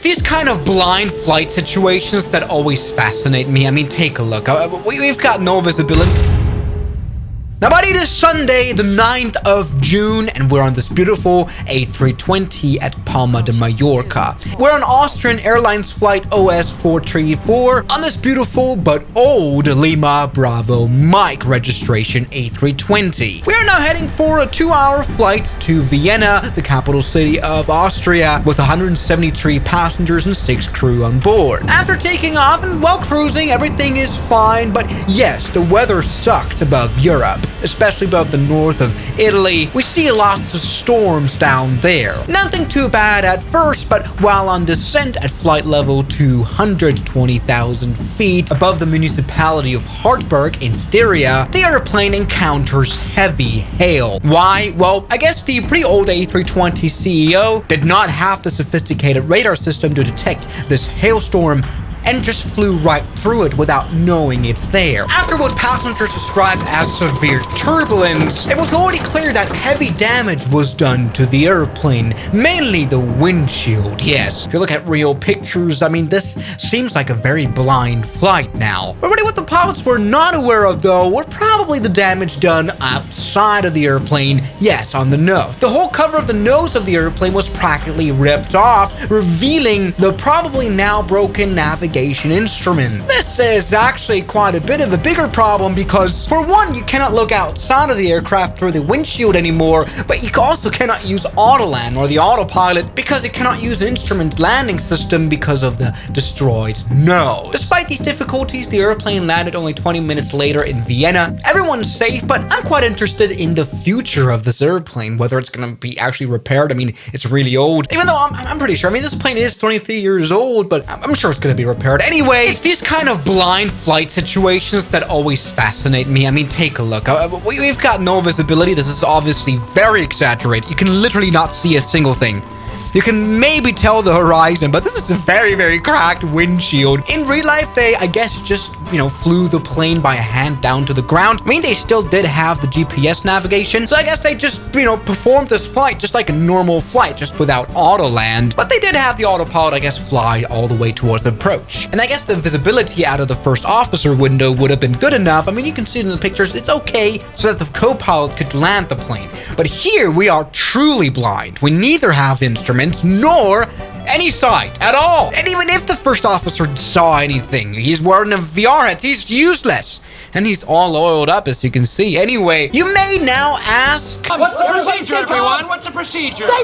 these kind of blind flight situations that always fascinate me. I mean, take a look. We've got no visibility. Now, buddy, it is Sunday, the 9th of June, and we're on this beautiful A320 at Palma de Mallorca. We're on Austrian Airlines flight OS 434 on this beautiful but old Lima Bravo Mike registration A320. We are now heading for a 2-hour flight to Vienna, the capital city of Austria, with 173 passengers and 6 crew on board. After taking off and while cruising, everything is fine, but yes, the weather sucks above Europe. Especially above the north of Italy. We see lots of storms down there. Nothing too bad at first, but while on descent at flight level 220,000 feet above the municipality of Hartberg in Styria, the airplane encounters heavy hail. Why? Well, I guess the pretty old A320 CEO did not have the sophisticated radar system to detect this hailstorm and just flew right through it without knowing it's there. After what passengers described as severe turbulence, it was already clear that heavy damage was done to the airplane, mainly the windshield. Yes, if you look at real pictures, I mean, this seems like a very blind flight now. But really what the pilots were not aware of, though, were probably the damage done outside of the airplane, yes, on the nose. The whole cover of the nose of the airplane was practically ripped off, revealing the probably now broken navigation instrument. This is actually quite a bit of a bigger problem because, for one, you cannot look outside of the aircraft through the windshield anymore, but you also cannot use Autoland or the autopilot because you cannot use the instrument landing system because of the destroyed nose. Despite these difficulties, the airplane landed only 20 minutes later in Vienna. Everyone's safe, but I'm quite interested in the future of this airplane, whether it's going to be actually repaired. I mean, it's really old, even though I'm pretty sure. I mean, this plane is 23 years old, but I'm sure it's going to be repaired. Anyway, it's these kind of blind flight situations that always fascinate me. I mean, take a look. We've got no visibility. This is obviously very exaggerated. You can literally not see a single thing. You can maybe tell the horizon, but this is a very, very cracked windshield. In real life, they, I guess, just, flew the plane by hand down to the ground. I mean, they still did have the GPS navigation, so I guess they just, performed this flight just like a normal flight, just without Autoland. But they did have the autopilot, I guess, fly all the way towards the approach. And I guess the visibility out of the first officer window would have been good enough. I mean, you can see it in the pictures, it's okay, so that the co-pilot could land the plane. But here, we are truly blind. We neither have instruments nor any sight at all. And even if the first officer saw anything, he's wearing a VR hat, he's useless. And he's all oiled up, as you can see. Anyway, you may now ask, what's the procedure, everyone? What's the procedure? Stay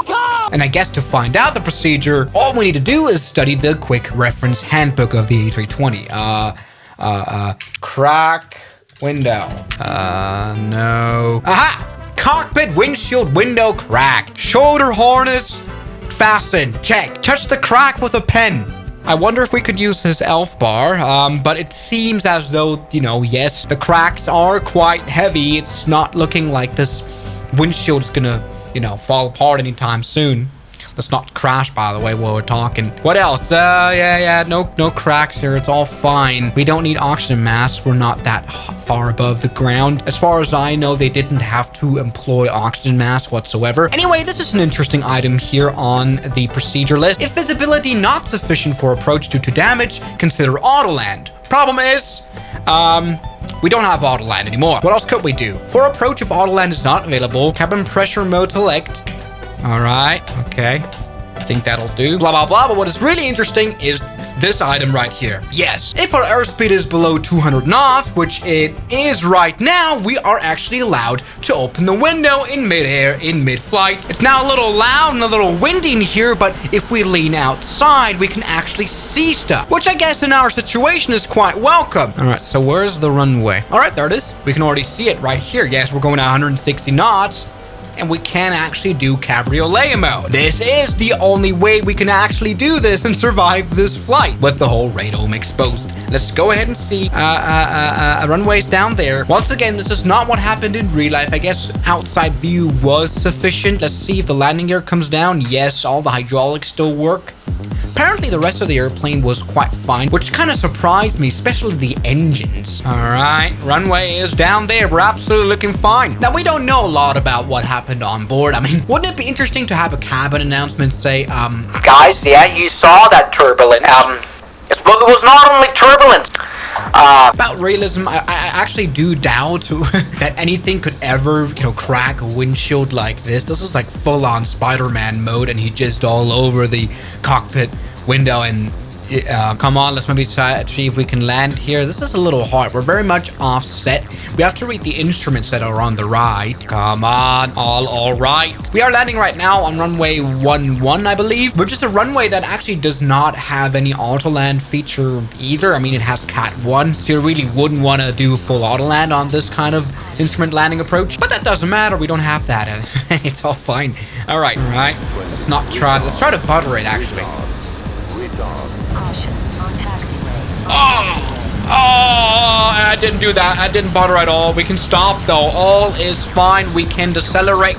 calm! And I guess to find out the procedure, all we need to do is study the quick reference handbook of the A320. Crack window. No. Aha! Cockpit windshield window cracked. Shoulder harness fastened. Check. Touch the crack with a pen. I wonder if we could use his elf bar, but it seems as though, yes, the cracks are quite heavy. It's not looking like this windshield's gonna, fall apart anytime soon. Let's not crash, by the way, while we're talking. What else? No cracks here. It's all fine. We don't need oxygen masks. We're not that far above the ground. As far as I know, they didn't have to employ oxygen masks whatsoever. Anyway, this is an interesting item here on the procedure list. If visibility not sufficient for approach due to damage, consider Autoland. Problem is, we don't have Autoland anymore. What else could we do? For approach, if Autoland is not available, cabin pressure mode select. All right, okay. I think that'll do. Blah, blah, blah. But what is really interesting is this item right here. Yes, if our airspeed is below 200 knots, which it is right now, we are actually allowed to open the window in midair, in mid-flight. It's now a little loud and a little windy in here, but if we lean outside, we can actually see stuff, which I guess in our situation is quite welcome. All right, so where's the runway? All right, there it is. We can already see it right here. Yes, we're going at 160 knots. And we can actually do cabriolet mode. This is the only way we can actually do this and survive this flight with the whole radome exposed. Let's go ahead and see. Runways down there. Once again, this is not what happened in real life. I guess outside view was sufficient. Let's see if the landing gear comes down. Yes, all the hydraulics still work. Apparently, the rest of the airplane was quite fine, which kind of surprised me, especially the engines. All right, runway is down there. We're absolutely looking fine. Now, we don't know a lot about what happened on board. I mean, wouldn't it be interesting to have a cabin announcement say, Guys, yeah, you saw that turbulence. It was not only turbulence. About realism, I actually do doubt that anything could ever, crack a windshield like this. This is like full-on Spider-Man mode, and he just all over the cockpit window. And come on, let's maybe try see if we can land here. This is a little hard. We're very much offset. We have to read the instruments that are on the right. Come on, all right. We are landing right now on runway 11, I believe, which is a runway that actually does not have any auto land feature either. I mean, it has Cat 1, so you really wouldn't want to do full auto land on this kind of instrument landing approach, but that doesn't matter. We don't have that. It's all fine. All right. Let's try to butter it, actually. Oh, I didn't do that. I didn't butter at all. We can stop though. All is fine. We can decelerate.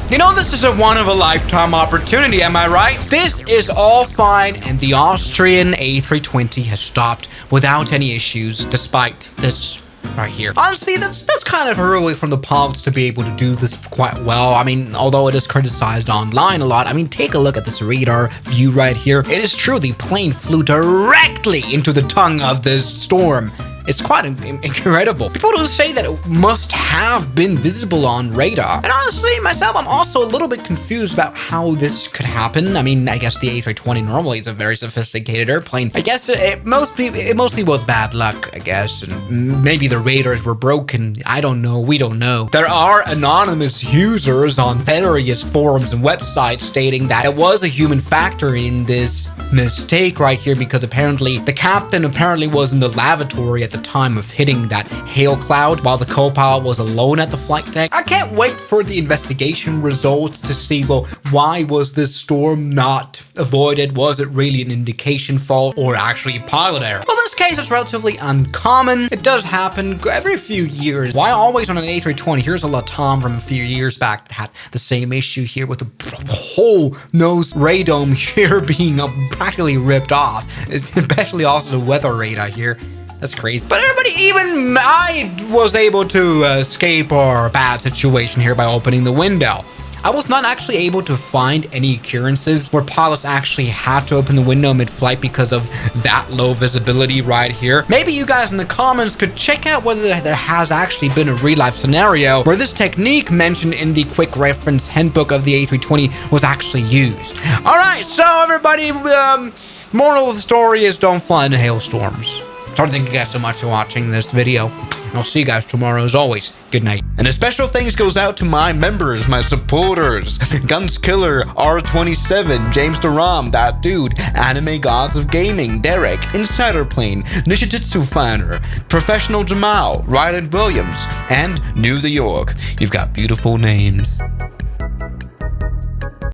This is a one-of-a-lifetime opportunity, am I right? This is all fine, and the Austrian A320 has stopped without any issues, despite this right here. Honestly, that's kind of early from the pilots to be able to do this quite well. I mean, although it is criticized online a lot, I mean, take a look at this radar view right here. It is true, the plane flew directly into the tongue of this storm. It's quite incredible. People don't say that it must have been visible on radar. And honestly, myself, I'm also a little bit confused about how this could happen. I mean, I guess the A320 normally is a very sophisticated airplane. I guess it mostly was bad luck, I guess. And maybe the radars were broken. I don't know. We don't know. There are anonymous users on various forums and websites stating that it was a human factor in this mistake right here, because apparently the captain was in the lavatory at the time of hitting that hail cloud while the co-pilot was alone at the flight deck. I can't wait for the investigation results to see, well, why was this storm not avoided? Was it really an indication fault or actually pilot error? Well, this case is relatively uncommon. It does happen every few years. Why always on an A320? Here's a Latam from a few years back that had the same issue here with the whole nose radome here being practically ripped off, especially also the weather radar here. That's crazy. But everybody, even I was able to escape our bad situation here by opening the window. I was not actually able to find any occurrences where pilots actually had to open the window mid-flight because of that low visibility right here. Maybe you guys in the comments could check out whether there has actually been a real-life scenario where this technique mentioned in the quick reference handbook of the A320 was actually used. All right, so everybody, moral of the story is don't fly into hailstorms. So thank you guys so much for watching this video. I'll see you guys tomorrow as always. Good night. And a special thanks goes out to my members, my supporters. Guns Killer, R27, James Deram, That Dude, Anime Gods of Gaming, Derek, Insider Plane, Nishijitsu Finder, Professional Jamal, Ryland Williams, and New the York. You've got beautiful names.